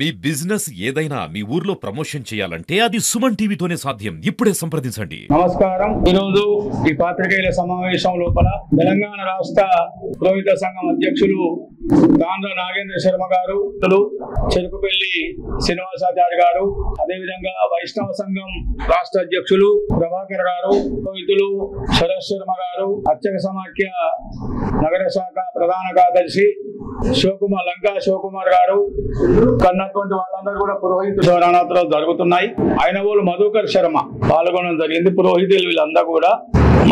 మీ business ఏదైనా మీ ఊర్లో promotion చేయాలంటే అది సుమన్ టీవీతోనే సాధ్యం. ఇప్పుడే సంప్రదించండి. నమస్కారం. ఈరోజు ఈ పాత్రికేయుల సమావేశం లోపల తెలంగాణ రాష్ట్ర పురోహిత సంఘం అధ్యక్షులు గాండ్ర నాగేంద్ర శర్మ గారు, చెరుకుపల్లి శ్రీనివాసాచారి గారు, అదేవిధంగా వైష్ణవ సంఘం రాష్ట్ర అధ్యక్షులు ప్రభాకర్ గారు, పురోహితులు శరత్ శర్మ గారు, అర్చక సమాఖ్య నగర శాఖ ప్రధాన కార్యదర్శి లంకా శివకుమార్ గారు కన్నటువంటి వాళ్ళందరూ కూడా పురోహిత శివరాత్రులు జరుగుతున్నాయి. అయినవోలు మధుకర్ శర్మ పాల్గొనడం జరిగింది. పురోహితులు వీళ్ళందరూ కూడా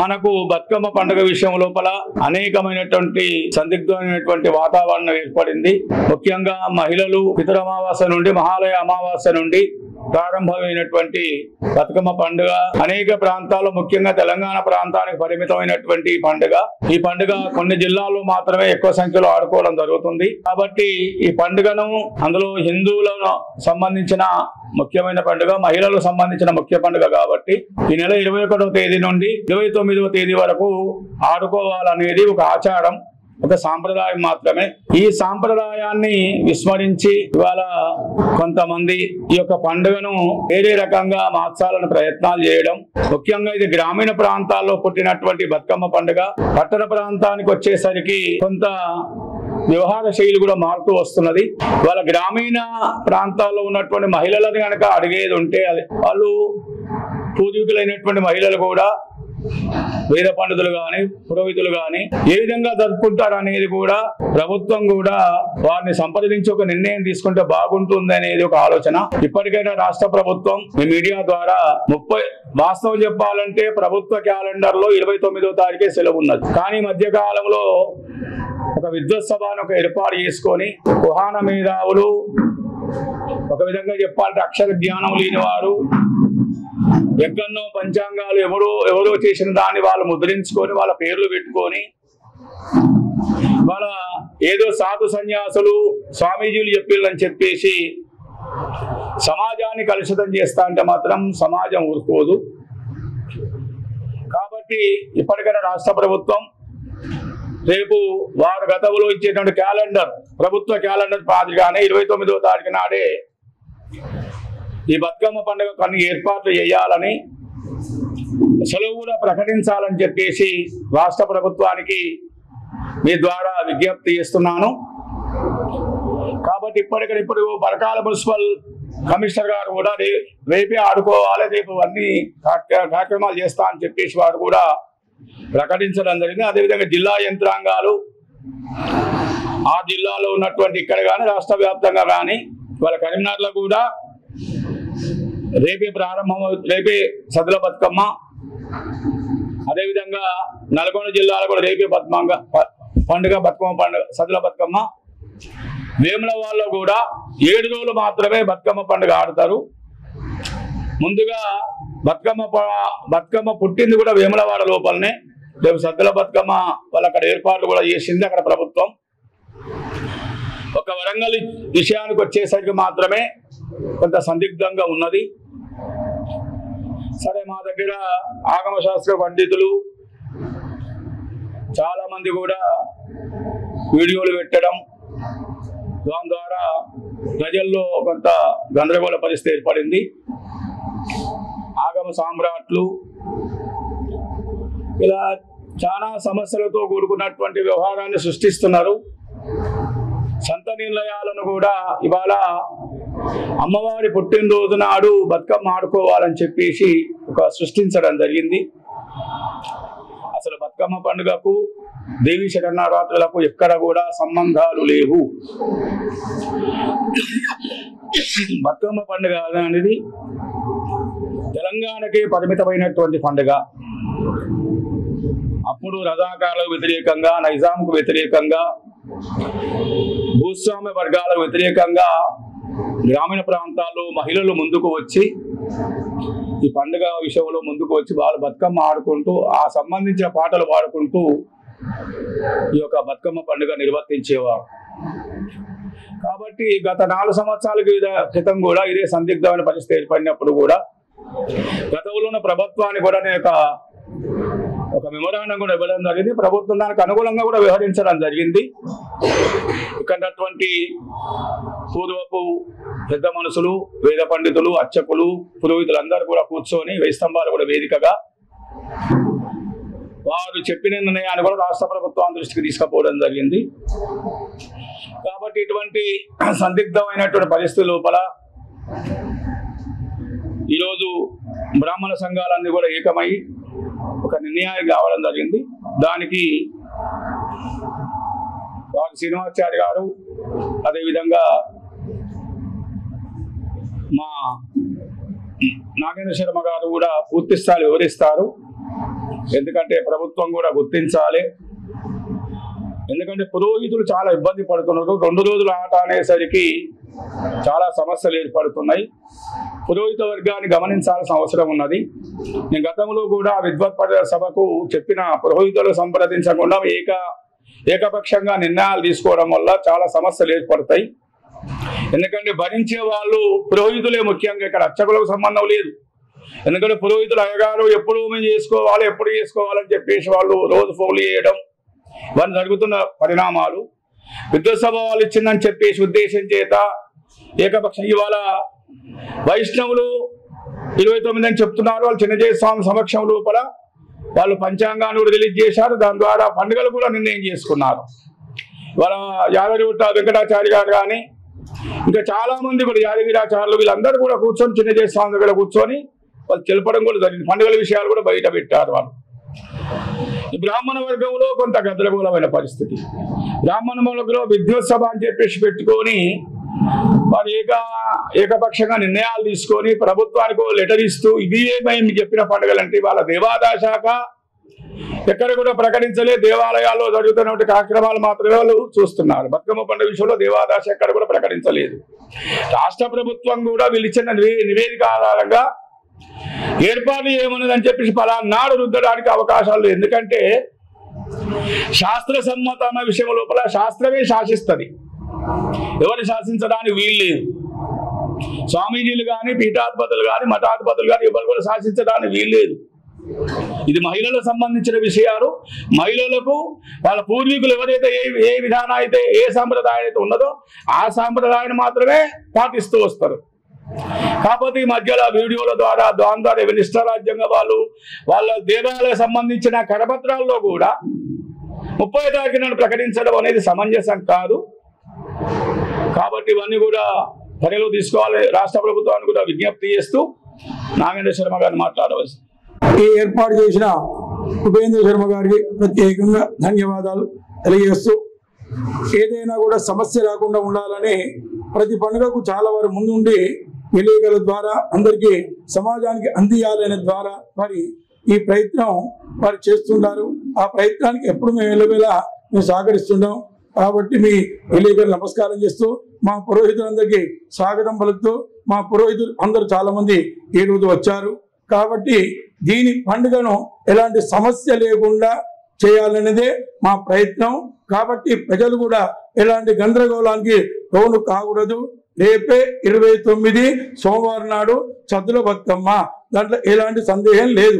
మనకు బతుకమ్మ పండుగ విషయం లోపల అనేకమైనటువంటి సందిగ్ధమైనటువంటి వాతావరణం ఏర్పడింది. ముఖ్యంగా మహిళలు పితర అమావాస్య నుండి మహాలయ అమావాస్య నుండి ప్రారంభమైనటువంటి బతుకమ్మ పండుగ అనేక ప్రాంతాల్లో, ముఖ్యంగా తెలంగాణ ప్రాంతానికి పరిమితమైనటువంటి పండుగ. ఈ పండుగ కొన్ని జిల్లాల్లో మాత్రమే ఎక్కువ సంఖ్యలో ఆడుకోవడం జరుగుతుంది. కాబట్టి ఈ పండుగను అందులో హిందువులకు సంబంధించిన ముఖ్యమైన పండుగ, మహిళలకు సంబంధించిన ముఖ్య పండుగ కాబట్టి ఈ నెల 21వ తేదీ నుండి 29వ తేదీ వరకు ఆడుకోవాలనేది ఒక ఆచారం, ఒక సాంప్రదాయం మాత్రమే. ఈ సాంప్రదాయాన్ని విస్మరించి ఇవాళ కొంతమంది ఈ యొక్క పండుగను వేరే రకంగా మార్చాలని ప్రయత్నాలు చేయడం. ముఖ్యంగా ఇది గ్రామీణ ప్రాంతాల్లో పుట్టినటువంటి బతుకమ్మ పండుగ. పట్టణ ప్రాంతానికి వచ్చేసరికి కొంత వ్యవహార శైలి కూడా మారుతూ వస్తున్నది. వాళ్ళ గ్రామీణ ప్రాంతాల్లో ఉన్నటువంటి మహిళలను కనుక అడిగేది ఉంటే వాళ్ళు పూర్వీకులైనటువంటి మహిళలు కూడా వేద పండితులు కానీ పురోహితులు కానీ ఏ విధంగా జరుపుకుంటారు అనేది కూడా ప్రభుత్వం కూడా వారిని సంప్రదించి ఒక నిర్ణయం తీసుకుంటే బాగుంటుంది అనేది ఒక ఆలోచన. ఇప్పటికైనా రాష్ట్ర ప్రభుత్వం ఈ మీడియా ద్వారా వాస్తవం చెప్పాలంటే ప్రభుత్వ క్యాలెండర్ లో 29వ తారీఖే సెలవు ఉన్నది. కానీ మధ్య కాలంలో ఒక విద్వత్ సభను ఏర్పాటు చేసుకొని కుహాన మేధావులు, ఒక విధంగా చెప్పాలంటే అక్షర జ్ఞానం లేని వారు, ఎక్కడో పంచాంగాలు ఎవరో చేసిన దాన్ని వాళ్ళు ముద్రించుకొని వాళ్ళ పేర్లు పెట్టుకొని వాళ్ళ ఏదో సాధు సన్యాసులు స్వామీజీలు చెప్పిళ్ళని చెప్పేసి సమాజాన్ని కలుషితం చేస్తా అంటే మాత్రం సమాజం ఊరుకోదు. కాబట్టి ఇప్పటికైనా రాష్ట్ర ప్రభుత్వం రేపు వారు గతంలో ఇచ్చేటువంటి క్యాలెండర్, ప్రభుత్వ క్యాలెండర్ మాదిరిగానే 29వ తారీఖు నాడే ఈ బతుకమ్మ పండుగ కొన్ని ఏర్పాట్లు చేయాలని, సెలవు కూడా ప్రకటించాలని చెప్పేసి రాష్ట్ర ప్రభుత్వానికి మీ ద్వారా విజ్ఞప్తి చేస్తున్నాను. కాబట్టి ఇప్పుడు పరకాల మున్సిపల్ కమిషనర్ గారు కూడా రేపే ఆడుకోవాలి, రేపు అన్ని కార్యక్రమాలు చేస్తా అని చెప్పేసి వారు కూడా ప్రకటించడం జరిగింది. అదేవిధంగా జిల్లా యంత్రాంగాలు ఆ జిల్లాలో ఉన్నటువంటి ఇక్కడ కానీ రాష్ట్ర వ్యాప్తంగా కానీ వాళ్ళ కరీంనగర్లో కూడా రేపే ప్రారంభం, రేపే సద్దుల బతుకమ్మ, అదేవిధంగా నల్గొండ జిల్లాలో కూడా రేపే బతుకమ్మ పండుగ సద్దుల బతుకమ్మ. వేములవాడలో కూడా 7 రోజులు మాత్రమే బతుకమ్మ పండుగ ఆడతారు. ముందుగా బతుకమ్మ పుట్టింది కూడా వేములవాడ లోపలనే. రేపు సద్దుల బతుకమ్మ వాళ్ళు అక్కడ ఏర్పాట్లు కూడా చేసింది అక్కడ ప్రభుత్వం. ఒక వరంగల్ విషయానికి వచ్చేసరికి మాత్రమే కొంత సందిగ్ధంగా ఉన్నది. సరే, మా దగ్గర ఆగమ శాస్త్ర పండితులు చాలా మంది కూడా వీడియోలు పెట్టడం, దాని ద్వారా ప్రజల్లో కొంత గందరగోళ పరిస్థితి ఏర్పడింది. ఆగమ సామ్రాట్లు ఇలా చాలా సమస్యలతో కూడుకున్నటువంటి వ్యవహారాన్ని సృష్టిస్తున్నారు. సంత నిర్ణయాలను కూడా ఇవాళ అమ్మవారి పుట్టినరోజు నాడు బతుకమ్మ ఆడుకోవాలని చెప్పేసి ఒక సృష్టించడం జరిగింది. అసలు బతుకమ్మ పండుగకు దేవీ శరణారాత్రులకు ఎక్కడ కూడా సంబంధాలు లేవు. బతుకమ్మ పండుగ అనేది తెలంగాణకే పరిమితమైనటువంటి పండుగ. అప్పుడు రజాకార్లకు వ్యతిరేకంగా, నైజాంకు వ్యతిరేకంగా, భూస్వామ్య వర్గాలకు వ్యతిరేకంగా గ్రామీణ ప్రాంతాల్లో మహిళలు ముందుకు వచ్చి ఈ పండుగ విషయంలో ముందుకు వచ్చి వాళ్ళు బతుకమ్మ ఆడుకుంటూ ఆ సంబంధించిన పాటలు పాడుకుంటూ ఈ యొక్క బతుకమ్మ పండుగ నిర్వర్తించేవారు. కాబట్టి గత 4 సంవత్సరాల క్రితం కూడా ఇదే సందిగ్ధమైన పరిస్థితి ఏర్పడినప్పుడు కూడా గతంలో ఉన్న ప్రభుత్వాన్ని కూడా నేను ఒక మెమోరాండం కూడా ఇవ్వడం జరిగింది. ప్రభుత్వం దానికి అనుకూలంగా కూడా వ్యవహరించడం జరిగింది. ఇక్కడటువంటి పూర్వపు పెద్ద మనుషులు, వేద పండితులు, అర్చకులు, పురోహితులందరూ కూడా కూర్చొని 1000 స్తంభాలు కూడా వేదికగా వారు చెప్పిన నిర్ణయాన్ని కూడా రాష్ట్ర ప్రభుత్వం దృష్టికి తీసుకుపోవడం జరిగింది. కాబట్టి ఇటువంటి సందిగ్ధమైనటువంటి పరిస్థితుల లోపల ఈరోజు బ్రాహ్మణ సంఘాలన్నీ కూడా ఏకమై ఒక నిర్ణయానికి రావడం జరిగింది. దానికి వారు శ్రీనివాసాచారి గారు, అదేవిధంగా మా నాగేంద్ర శర్మ గారు కూడా పూర్తి స్థాయి వివరిస్తారు. ఎందుకంటే ప్రభుత్వం కూడా గుర్తించాలి. ఎందుకంటే పురోహితులు చాలా ఇబ్బంది పడుతున్నారు. 2 రోజుల ఆట అనేసరికి చాలా సమస్యలు ఏర్పడుతున్నాయి. పురోహిత వర్గాన్ని గమనించాల్సిన అవసరం ఉన్నది. నేను గతంలో కూడా విద్వత్ సభకు చెప్పిన, పురోహితులు సంప్రదించకుండా ఏకపక్షంగా నిర్ణయాలు తీసుకోవడం వల్ల చాలా సమస్యలు ఏర్పడతాయి. ఎందుకంటే భరించే వాళ్ళు పురోహితులే ముఖ్యంగా, ఇక్కడ అర్చకులకు సంబంధం లేదు. ఎందుకంటే పురోహితులు అయ్యగారు ఎప్పుడు మేము చేసుకోవాలని చెప్పేసి వాళ్ళు రోజు ఫోన్లు చేయడం, ఇవన్నీ జరుగుతున్న పరిణామాలు. విద్వత్ సభ వాళ్ళు ఇచ్చిందని చెప్పేసి ఉద్దేశం చేత ఏకపక్షం ఇవాళ వైష్ణవులు 29 అని చెప్తున్నారు. వాళ్ళు చిన్నజయ స్వామి సమక్షం లోపల వాళ్ళు పంచాంగాన్ని కూడా రిలీజ్ చేశారు. దాని ద్వారా పండుగలు కూడా నిర్ణయం చేసుకున్నారు. వాళ్ళ యాదగిరిగుట్ట వెంకటాచారి గారు కానీ ఇంకా చాలా మంది కూడా యాదగిరాచార్యులు వీళ్ళందరూ కూడా కూర్చొని చిన్నజయ స్వామి దగ్గర కూర్చొని వాళ్ళు తెలపడం కూడా జరిగింది. పండుగల విషయాలు కూడా బయట పెట్టారు వాళ్ళు. ఈ బ్రాహ్మణ వర్గంలో కొంత గందరగోళమైన పరిస్థితి. బ్రాహ్మణ వర్గంలో విద్వత్ సభ అని చెప్పేసి పెట్టుకొని వారు ఏకపక్షంగా నిర్ణయాలు తీసుకొని ప్రభుత్వానికి లెటర్ ఇస్తూ ఇది మేము చెప్పిన పండుగలంటే వాళ్ళ దేవాదాయ శాఖ ఎక్కడ కూడా ప్రకటించలే. దేవాలయాల్లో జరుగుతున్న కార్యక్రమాలు మాత్రమే వాళ్ళు చూస్తున్నారు. బతుకమ్మ పండుగ విషయంలో దేవాదాయ శాఖ ఎక్కడ కూడా ప్రకటించలేదు. రాష్ట్ర ప్రభుత్వం కూడా వీళ్ళు ఇచ్చిన నివేదిక ఆధారంగా ఏర్పాటు ఏమన్నదని చెప్పేసి పలానాడు రుద్దడానికి అవకాశాలు లేదు. ఎందుకంటే శాస్త్ర సమ్మతమైన విషయం లోపల శాస్త్రమే శాసిస్తుంది, ఎవరు శాసించడానికి వీలు లేదు. స్వామీజీలు కానీ, పీఠాధిపతులు కానీ, మఠాధిపతులు కానీ ఎవరు కూడా శాసించడానికి వీలు లేదు. ఇది మహిళలకు సంబంధించిన విషయాలు. మహిళలకు వాళ్ళ పూర్వీకులు ఎవరైతే ఏ విధానం అయితే, ఏ సాంప్రదాయం అయితే ఉన్నదో ఆ సాంప్రదాయాన్ని మాత్రమే పాటిస్తూ వస్తారు. కాకపోతే ఈ మధ్యలో వీడియోల ద్వారా నిష్ఠరాజ్యంగా వాళ్ళ దేవాలయ సంబంధించిన కరపత్రాల్లో కూడా 30వ తారీఖున ప్రకటించడం అనేది సమంజసం కాదు. కాబట్టి ఇవన్నీ కూడా పరిలో తీసుకోవాలి. రాష్ట్ర ప్రభుత్వాన్ని కూడా విజ్ఞప్తి చేస్తూ నాగేంద్ర శర్మ గారిని మాట్లాడవలసి. ఈ ఏర్పాటు చేసిన ఉపేంద్ర శర్మ గారికి ప్రత్యేకంగా ధన్యవాదాలు తెలియజేస్తూ, ఏదైనా కూడా సమస్య రాకుండా ఉండాలని ప్రతి పండుగకు చాలా వారు ముందుండి విలేకరుల ద్వారా అందరికీ సమాజానికి అందియాలనే ద్వారా మరి ఈ ప్రయత్నం వారు చేస్తుంటారు. ఆ ప్రయత్నానికి ఎప్పుడు మేము వెళ్ళవేలా మేము సహకరిస్తున్నాం. కాబట్టి మీ విలేకరులు నమస్కారం చేస్తూ, మా పురోహితులందరికీ స్వాగతం పలుకుతూ, మా పురోహితులు అందరూ చాలా మంది ఈ రోజు వచ్చారు. కాబట్టి దీని పండుగను ఎలాంటి సమస్య లేకుండా చేయాలనేదే మా ప్రయత్నం. కాబట్టి ప్రజలు కూడా ఎలాంటి గందరగోళానికి లోను కాకూడదు. రేపే 29 సోమవారం నాడు సద్దుల బతుకమ్మ, దాంట్లో ఎలాంటి సందేహం లేదు.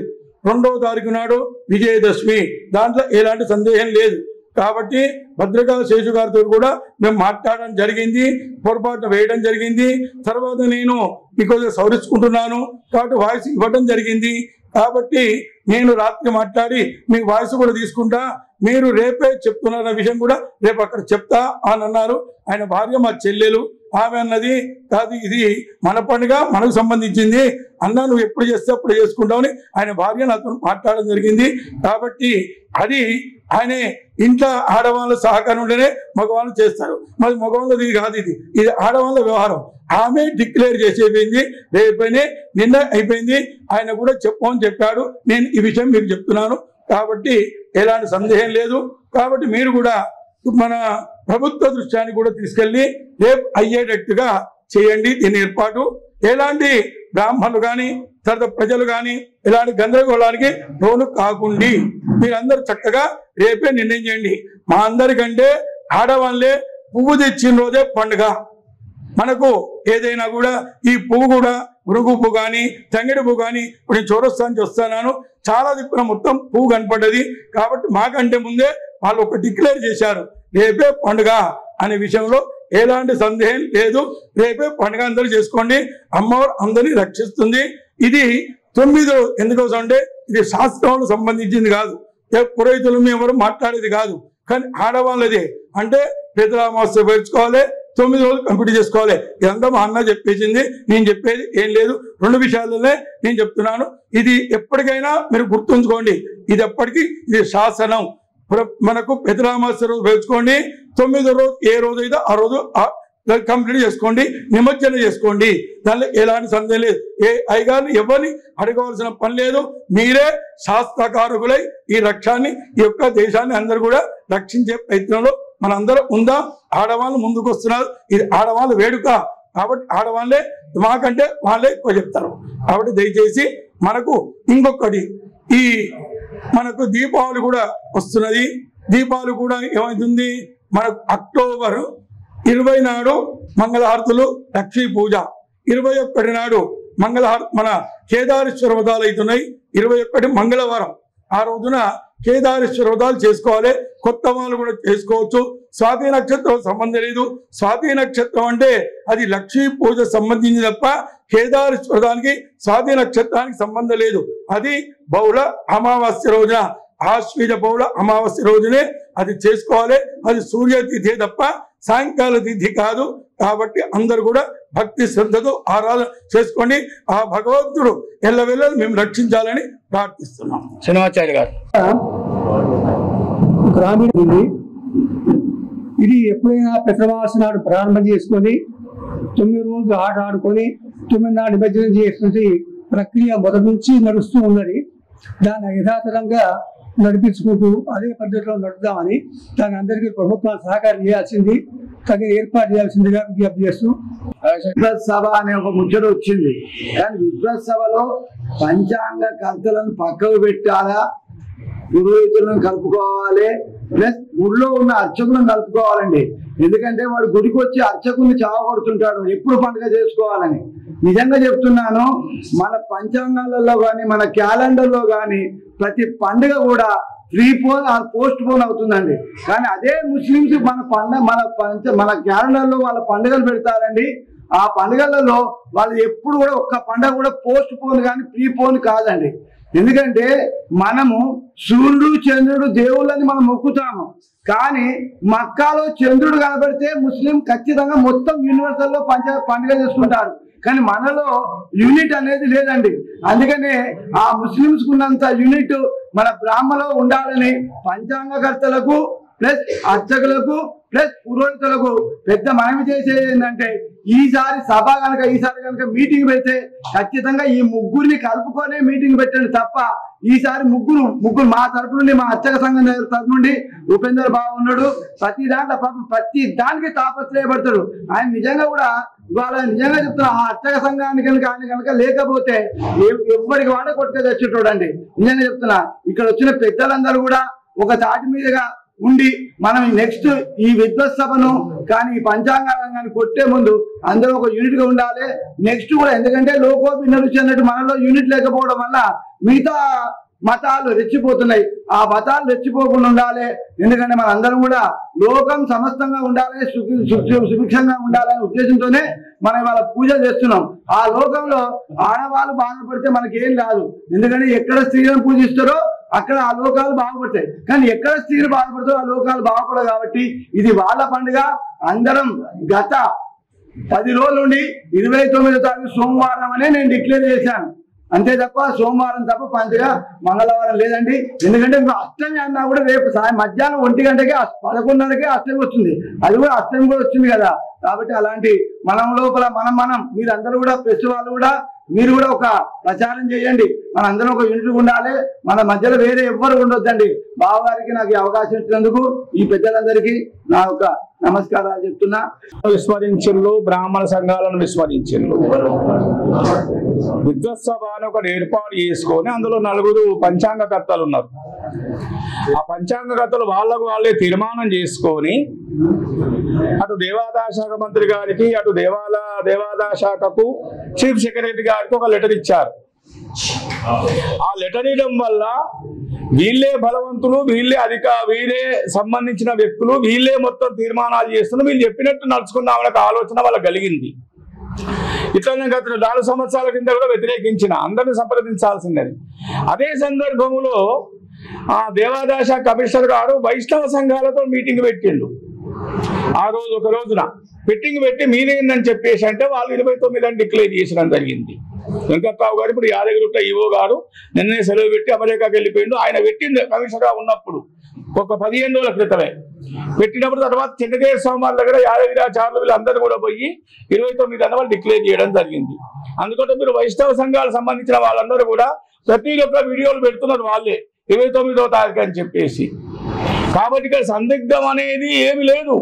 2వ తారీఖు నాడు విజయదశమి, దాంట్లో ఎలాంటి సందేహం లేదు. కాబట్టి భద్రకాళి శేషు గారితో కూడా మేము మాట్లాడడం జరిగింది, పొరపాటు వేయడం జరిగింది. తర్వాత నేను మీకు సవరించుకుంటున్నాను కాబట్టి వాయిస్ ఇవ్వడం జరిగింది. కాబట్టి నేను రాత్రి మాట్లాడి మీ వాయిస్ కూడా తీసుకుంటా, మీరు రేపే చెప్తున్నారన్న విషయం కూడా రేపు అక్కడ చెప్తా అని అన్నారు. ఆయన భార్య మా చెల్లెలు. ఆమె అన్నది కాదు, ఇది మన పండుగ, మనకు సంబంధించింది అన్నా, నువ్వు ఎప్పుడు చేస్తే అప్పుడు చేసుకుంటావని ఆయన భార్య నాతో మాట్లాడడం జరిగింది. కాబట్టి అది ఆయన ఇంట్లో ఆడవాళ్ళ సహకారం ఉంటేనే మగవాళ్ళు చేస్తారు. మరి మగవాళ్ళది కాదు, ఇది ఆడవాళ్ళ వ్యవహారం. ఆమె డిక్లేర్ చేసేపోయింది, రేపైనా నిన్న అయిపోయింది. ఆయన కూడా చెప్పమని చెప్పాడు. నేను ఈ విషయం మీకు చెప్తున్నాను. కాబట్టి ఎలాంటి సందేహం లేదు. కాబట్టి మీరు కూడా మన ప్రభుత్వ దృష్ట్యాన్ని కూడా తీసుకెళ్లి రేపు అయ్యేటట్టుగా చేయండి దీని ఏర్పాటు. ఎలాంటి బ్రాహ్మణులు కానీ తర్వాత ప్రజలు కానీ ఎలాంటి గందరగోళానికి లోను కాకుండా మీరందరూ చక్కగా రేపే నిర్ణయం చేయండి. మా అందరికంటే ఆడవాళ్ళే పువ్వు తెచ్చిన రోజే పండుగ. మనకు ఏదైనా కూడా ఈ పువ్వు కూడా ఉరుగు పువ్వు కానీ తంగిడి పువ్వు కానీ ఇప్పుడు నేను చౌరస్తానికి వస్తున్నాను, చాలా దిక్కున మొత్తం పువ్వు కనపడ్డది. కాబట్టి మాకంటే ముందే వాళ్ళు ఒక డిక్లేర్ చేశారు, రేపే పండుగ అనే విషయంలో ఎలాంటి సందేహం లేదు. రేపే పండుగ అందరూ చేసుకోండి, అమ్మవారు అందరినీ రక్షిస్తుంది. ఇది 9 ఎందుకోసం అంటే ఇది శాస్త్రాలకు సంబంధించింది కాదు, పురోహితులు ఎవరు మాట్లాడేది కాదు, కానీ ఆడవాళ్ళదే. అంటే పెద్దరామాస్య పేర్చుకోవాలి, 9 రోజులు కంప్లీట్ చేసుకోవాలి. ఇదంతా మా అన్న చెప్పేసింది, నేను చెప్పేది ఏం లేదు. 2 విషయాలనే నేను చెప్తున్నాను. ఇది ఎప్పటికైనా మీరు గుర్తుంచుకోండి, ఇది ఎప్పటికీ ఇది శాసనం. మనకు పెద్దరామాస్య రోజు పేర్చుకోండి, 9వ రోజు ఏ రోజు అయితే ఆ రోజు కంప్లీట్ చేసుకోండి, నిమజ్జనం చేసుకోండి. దానిలో ఎలాంటి సందేహం లేదు. ఏ అయ్యగారిని ఎవరిని అడగవలసిన పని లేదు. మీరే శాస్త్రకారకులై ఈ రక్షాన్ని, ఈ యొక్క దేశాన్ని అందరూ కూడా రక్షించే ప్రయత్నంలో మనందరం ఉందాం. ఆడవాళ్ళు ముందుకు వస్తున్నారు, ఇది ఆడవాళ్ళ వేడుక కాబట్టి ఆడవాళ్ళే మాకంటే వాళ్ళే ఎక్కువ చెప్తారు. కాబట్టి దయచేసి మనకు ఇంకొకటి, ఈ మనకు దీపావళి కూడా వస్తున్నది. దీపావళి కూడా ఏమవుతుంది, మనకు అక్టోబర్ 20 నాడు మంగళహారతులు, లక్ష్మీ పూజ. 21 నాడు మన కేదారేశ్వర వ్రతాలు అవుతున్నాయి. 21 మంగళవారం, ఆ రోజున కేదారేశ్వర వ్రతాలు చేసుకోవాలి. కొత్త వాళ్ళు కూడా చేసుకోవచ్చు. స్వాతి నక్షత్రం సంబంధం లేదు. స్వాతి నక్షత్రం అంటే అది లక్ష్మీ పూజ సంబంధించి తప్ప కేదారేశ్వర వ్రతానికి స్వాతి నక్షత్రానికి సంబంధం లేదు. అది బహుళ అమావాస్య రోజున, ఆశ్వీజ బహుళ అమావాస్య రోజునే అది చేసుకోవాలి. అది సూర్యతిథి తప్ప సాయంకాల తిథి కాదు. కాబట్టి అందరూ కూడా భక్తి శ్రద్ధతో ఆరాధన చేసుకోండి. ఆ భగవంతుడు ఎల్లవెల్లలు మేము రక్షించాలని ప్రార్థిస్తున్నాం. శ్రీనివాచార్య గారు, గ్రామీణ ఇది ఎప్పుడైనా పెసరమాస నాడు ప్రారంభం చేసుకొని 9 రోజులు ఆట ఆడుకొని 9 నాడు నిమజ్జనం చేస్తుంది ప్రక్రియ మొదటి నుంచి నడుస్తూ ఉన్నది. దాన్ని యథాతథంగా నడిపించుకుంటూ అదే పద్ధతిలో నడుద్దామని దాని అందరికీ ప్రభుత్వం సహకారం చేయాల్సింది, తగిన ఏర్పాటు చేయాల్సిందిగా విజ్ఞప్తి చేస్తూ విద్వత్ సభ అనే ఒక ముచ్చట వచ్చింది. కానీ విద్వత్ సభలో పంచాంగ కర్తలను పక్కకు పెట్టాలా, పురోహితులను కలుపుకోవాలి, ప్లస్ గుడిలో ఉన్న అర్చకులను కలుపుకోవాలండి. ఎందుకంటే వాడు గుడికి వచ్చి అర్చకుల్ని చావగొడుతుంటాడు ఎప్పుడు పండుగ చేసుకోవాలని. నిజంగా చెప్తున్నాను, మన పంచాంగాలలో కానీ మన క్యాలెండర్లో కానీ ప్రతి పండుగ కూడా ప్రీపోన్ ఆర్ పోస్ట్ పోన్ అవుతుందండి. కానీ అదే ముస్లిమ్స్ మన క్యాలెండర్లో వాళ్ళ పండుగలు పెడతారండి. ఆ పండుగలలో వాళ్ళు ఎప్పుడు కూడా ఒక్క పండుగ కూడా పోస్ట్ పోన్ కానీ ప్రీపోన్ కాదండి. ఎందుకంటే మనము సూర్యుడు చంద్రుడు దేవుళ్ళని మనం మొక్కుతాము, కానీ మక్కాలో చంద్రుడు కనబడితే ముస్లిం ఖచ్చితంగా మొత్తం యూనివర్సల్లో పండుగ చేసుకుంటారు. కానీ మనలో యూనిట్ అనేది లేదండి. అందుకనే ఆ ముస్లింస్ ఉన్నంత యూనిట్ మన బ్రాహ్మలో ఉండాలని పంచాంగకర్తలకు ప్లస్ అర్చకులకు ప్లస్ పురోహితులకు పెద్ద మనవి చేసేది ఏంటంటే, ఈసారి కనుక మీటింగ్ పెడితే ఖచ్చితంగా ఈ ముగ్గురిని కలుపుకొనే మీటింగ్ పెట్టండి తప్ప ఈసారి ముగ్గురు మా తరపు నుండి, మా అర్చక సంఘం తరపు నుండి ఉపేందర్ బాబు ఉన్నాడు. ప్రతి దానికి తాపత్రయపడతాడు ఆయన. నిజంగా కూడా ఇవాళ నిజంగా చెప్తున్నా, ఆ అర్చక సంఘానికి కనుక లేకపోతే ఎవరికి వాడ కొట్టుకు తెచ్చేటోడండి. నిజంగా చెప్తున్నా, ఇక్కడ వచ్చిన పెద్దలందరూ కూడా ఒక తాటి మీదుగా ఉండి మనం నెక్స్ట్ ఈ విద్వత్ సభను కానీ ఈ పంచాంగాన్ని కొట్టే ముందు అందరూ ఒక యూనిట్ గా ఉండాలి. నెక్స్ట్ కూడా ఎందుకంటే లోకోభిన్న రుచి అన్నట్టు మనలో యూనిట్ లేకపోవడం వల్ల మిగతా మతాలు రెచ్చిపోతున్నాయి. ఆ మతాలు రెచ్చిపోకుండా ఉండాలి. ఎందుకంటే మన అందరం కూడా లోకం సమస్తంగా ఉండాలి, సుభిక్షంగా ఉండాలనే ఉద్దేశంతోనే మనం ఇవాళ పూజలు చేస్తున్నాం. ఆ లోకంలో ఆడవాళ్ళు బాధపడితే మనకేం రాదు. ఎందుకంటే ఎక్కడ స్త్రీలను పూజిస్తారో అక్కడ ఆ లోకాలు బాగుపడతాయి. కానీ ఎక్కడ స్త్రీలు బాధపడతారో ఆ లోకాలు బాగుపడవు. కాబట్టి ఇది వాళ్ళ పండుగ. అందరం గత 10 రోజుల నుండి 29వ తారీఖు సోమవారం అనే నేను డిక్లేర్ చేశాను. అంతే తప్ప సోమవారం తప్ప పండుగ మంగళవారం లేదండి. ఎందుకంటే అష్టమి అన్నా కూడా రేపు మధ్యాహ్నం 1 గంటకి 11:30కే అష్టమి వస్తుంది. అది కూడా అష్టమి కూడా వచ్చింది కదా. కాబట్టి అలాంటి మనం లోపల మనం మీరందరూ కూడా ప్రెస్ వాళ్ళు కూడా మీరు కూడా ఒక ప్రచారం చేయండి. మనందరం ఒక యూనిట్ ఉండాలి. మన మధ్యలో వేరే ఎవ్వరు ఉండొద్దండి. బావగారికి నాకు ఈ అవకాశం ఇచ్చినందుకు ఈ పెద్దలందరికీ నా యొక్క నమస్కారాలు చెప్తున్నా. విస్మరించిల్లు, బ్రాహ్మణ సంఘాలను విస్మరించిల్లు. విద్వత్ సభ అని ఒకటి ఏర్పాటు చేసుకొని అందులో 4 పంచాంగకర్తలు ఉన్నారు. ఆ పంచాంగకర్తలు వాళ్ళకు వాళ్ళే తీర్మానం చేసుకొని అటు దేవాదాయ శాఖ మంత్రి గారికి అటు దేవాదాయ శాఖకు చీఫ్ సెక్రటరీ గారికి ఒక లెటర్ ఇచ్చారు. ఆ లెటర్ ఇవ్వడం వల్ల వీళ్ళే బలవంతులు, వీళ్ళే సంబంధించిన వ్యక్తులు, వీళ్ళే మొత్తం తీర్మానాలు చేస్తున్నారు, వీళ్ళు చెప్పినట్టు నడుచుకుందామనే ఆలోచన వాళ్ళకి కలిగింది. ఇట్లనే గత 4 సంవత్సరాల కింద కూడా వ్యతిరేకించిన, అందరిని సంప్రదించాల్సిందని. అదే సందర్భంలో దేవాదాయ శాఖ కమిషనర్ గారు వైష్ణవ సంఘాలతో మీటింగ్ పెట్టిండు. ఆ రోజు ఒక రోజున మీటింగ్ పెట్టి మీరేందని చెప్పేసి అంటే వాళ్ళు 29 అని డిక్లేర్ చేసడం జరిగింది. వెంకట్రావు గారు ఇప్పుడు యాదగిరిగుట్ట ఈవో గారు నిన్నే సెలవు పెట్టి అమెరికాకి వెళ్ళిపోయిండు. ఆయన పెట్టిండు కమిషనర్గా ఉన్నప్పుడు ఒక 15 రోజుల క్రితమే పెట్టినప్పుడు. తర్వాత చెన్నకేశ్వర స్వామి వారి దగ్గర యాదగిరాచార్యులు వీళ్ళందరూ కూడా పోయి 29 అని వాళ్ళు డిక్లేర్ చేయడం జరిగింది. అందుకంటే మీరు వైష్ణవ సంఘాలకు సంబంధించిన వాళ్ళందరూ కూడా ప్రతి ఒక్క వీడియోలు పెడుతున్నారు వాళ్ళే 29వ తారీఖు అని చెప్పేసి. కాబట్టి ఇక్కడ సందిగ్ధం అనేది ఏమి లేదు.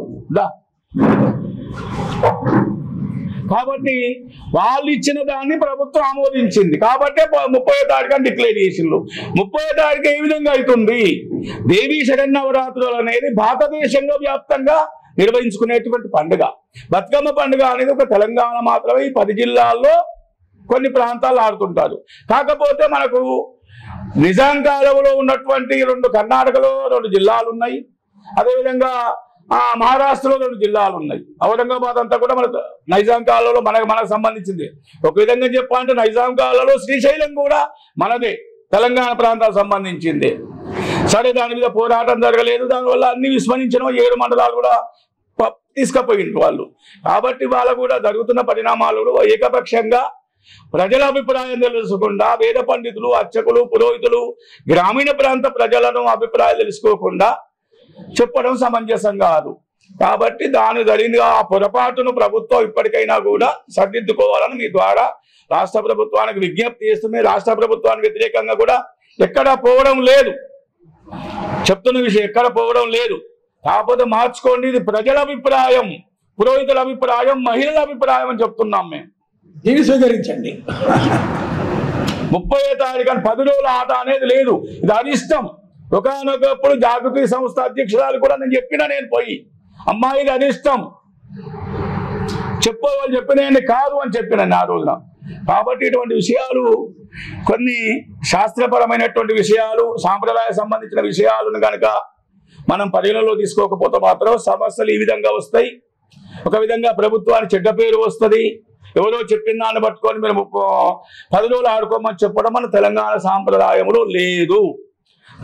కాబట్టి వాళ్ళు ఇచ్చిన దాన్ని ప్రభుత్వం ఆమోదించింది కాబట్టి 30వ తారీఖు అని డిక్లేర్ చేసిండ్రు. 30వ తారీఖు ఏ విధంగా అవుతుంది? దేవీ శరన్నవరాత్రులు అనేది భారతదేశంలో వ్యాప్తంగా నిర్వహించుకునేటువంటి పండుగ. బతుకమ్మ పండుగ అనేది ఒక తెలంగాణ మాత్రమే, ఈ 10 జిల్లాల్లో కొన్ని ప్రాంతాలు ఆడుతుంటారు. కాకపోతే మనకు నిజాం కాలంలో ఉన్నటువంటి 2 కర్ణాటకలో 2 జిల్లాలు ఉన్నాయి, అదేవిధంగా మహారాష్ట్రలో 2 జిల్లాలు ఉన్నాయి. ఔరంగాబాద్ అంతా కూడా మన నైజాం కాలంలో మనకు సంబంధించింది. ఒక విధంగా చెప్పాలంటే నైజాం కాలంలో శ్రీశైలం కూడా మనదే, తెలంగాణ ప్రాంతాలకు సంబంధించింది. సరే, దాని మీద పోరాటం జరగలేదు, దానివల్ల అన్ని విస్మరించిన 7 మండలాలు కూడా తీసుకుపోయింది వాళ్ళు. కాబట్టి వాళ్ళ కూడా జరుగుతున్న పరిణామాలు ఏకపక్షంగా ప్రజల అభిప్రాయం తెలుసుకోకుండా, వేద పండితులు, అర్చకులు, పురోహితులు, గ్రామీణ ప్రాంత ప్రజలను అభిప్రాయాలు తెలుసుకోకుండా చెప్పడం సమంజసం కాదు. కాబట్టి దాని జరిగిన ఆ పొరపాటును ప్రభుత్వం ఇప్పటికైనా కూడా సరిదిద్దుకోవాలని మీ ద్వారా రాష్ట్ర ప్రభుత్వానికి విజ్ఞప్తి చేస్తుంది. రాష్ట్ర ప్రభుత్వానికి వ్యతిరేకంగా కూడా ఎక్కడ పోవడం లేదు, చెప్తున్న విషయం ఎక్కడ పోవడం లేదు. కాకపోతే మార్చుకోండి, ఇది ప్రజల అభిప్రాయం, పురోహితుల అభిప్రాయం, మహిళల అభిప్రాయం అని చెప్తున్నాం మేము. దీన్ని స్వీకరించండి. 30వ తారీఖు 10 రోజుల ఆట అనేది లేదు, ఇది అరిష్టం. ఒకనొకప్పుడు జాగృతి సంస్థ అధ్యక్షురాలు కూడా నేను పోయి అమ్మాయి ఇది అరిష్టం చెప్పేవాళ్ళు చెప్పిన కాదు అని చెప్పినాను ఆ రోజున. కాబట్టి ఇటువంటి విషయాలు, కొన్ని శాస్త్రపరమైనటువంటి విషయాలు, సాంప్రదాయ సంబంధించిన విషయాలను కనుక మనం పరిగణలో తీసుకోకపోతే మాత్రం సమస్యలు ఈ విధంగా వస్తాయి. ఒక విధంగా ప్రభుత్వానికి చెడ్డ పేరు వస్తుంది. ఎవరో చెప్పిన దాన్ని పట్టుకొని మీరు 10 రోజులు ఆడుకోమని చెప్పడం మన తెలంగాణ సాంప్రదాయంలో లేదు.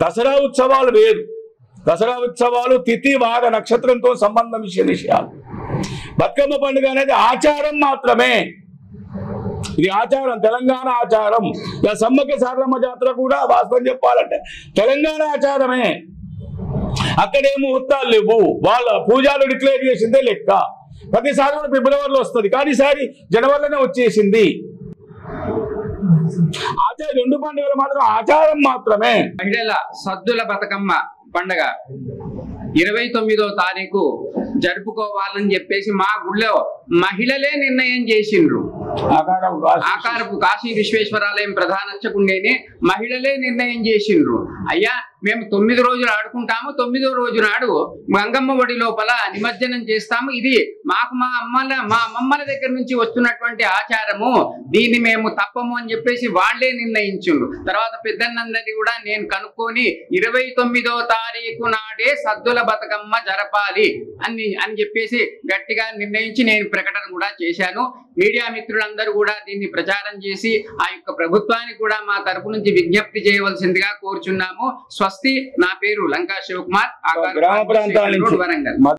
దసరా ఉత్సవాలు వేరు. దసరా ఉత్సవాలు తిథి, వార, నక్షత్రంతో సంబంధం విషయాలు. బతుకమ్మ పండుగ అనేది ఆచారం మాత్రమే. ఇది ఆచారం, తెలంగాణ ఆచారం. ఇక సమ్మక్క సారమ్మ జాతర కూడా వాస్తవం చెప్పాలంటే తెలంగాణ ఆచారమే. అక్కడేమో ఉత్తాలు లేవు, వాళ్ళ పూజలు డిక్లేర్ చేసిందే లెక్క. ప్రతిసారి కూడా ఫిబ్రవరిలో వస్తుంది, కానీ ఈసారి జనవరిలోనే వచ్చేసింది. ఆచారం 2 పండుగలు మాత్రం ఆచారం మాత్రమే. మహిళల సద్దుల బతుకమ్మ పండుగ 29వ తారీఖు జరుపుకోవాలని చెప్పేసి మా గుళ్ళో మహిళలే నిర్ణయం చేసిండ్రు. ఆకారపు కాశీ విశ్వేశ్వరాలయం ప్రధాన అర్చకుడినే మహిళలే నిర్ణయం చేసిండ్రు. అయ్యా, మేము 9 రోజులు ఆడుకుంటాము, 9వ రోజు నాడు గంగమ్మ ఒడి లోపల నిమజ్జనం చేస్తాము. ఇది మాకు మా అమ్మమ్మల దగ్గర నుంచి వస్తున్నటువంటి ఆచారము, దీన్ని మేము తప్పము అని చెప్పేసి వాళ్లే నిర్ణయించిండ్రు. తర్వాత పెద్దన్నందరినీ కూడా నేను కనుక్కొని 29వ తారీఖు నాడే సద్దుల బతుకమ్మ జరపాలి అని చెప్పేసి గట్టిగా నిర్ణయించి నేను ప్రకటన కూడా చేశాను. మీడియా మిత్రులందరూ కూడా దీన్ని ప్రచారం చేసి ఆ యొక్క ప్రభుత్వానికి కూడా మా తరపు నుంచి విజ్ఞప్తి చేయవలసిందిగా కోరుచున్నాము. స్వస్తి. నా పేరు లంకా శివకుమార్, వరంగల్.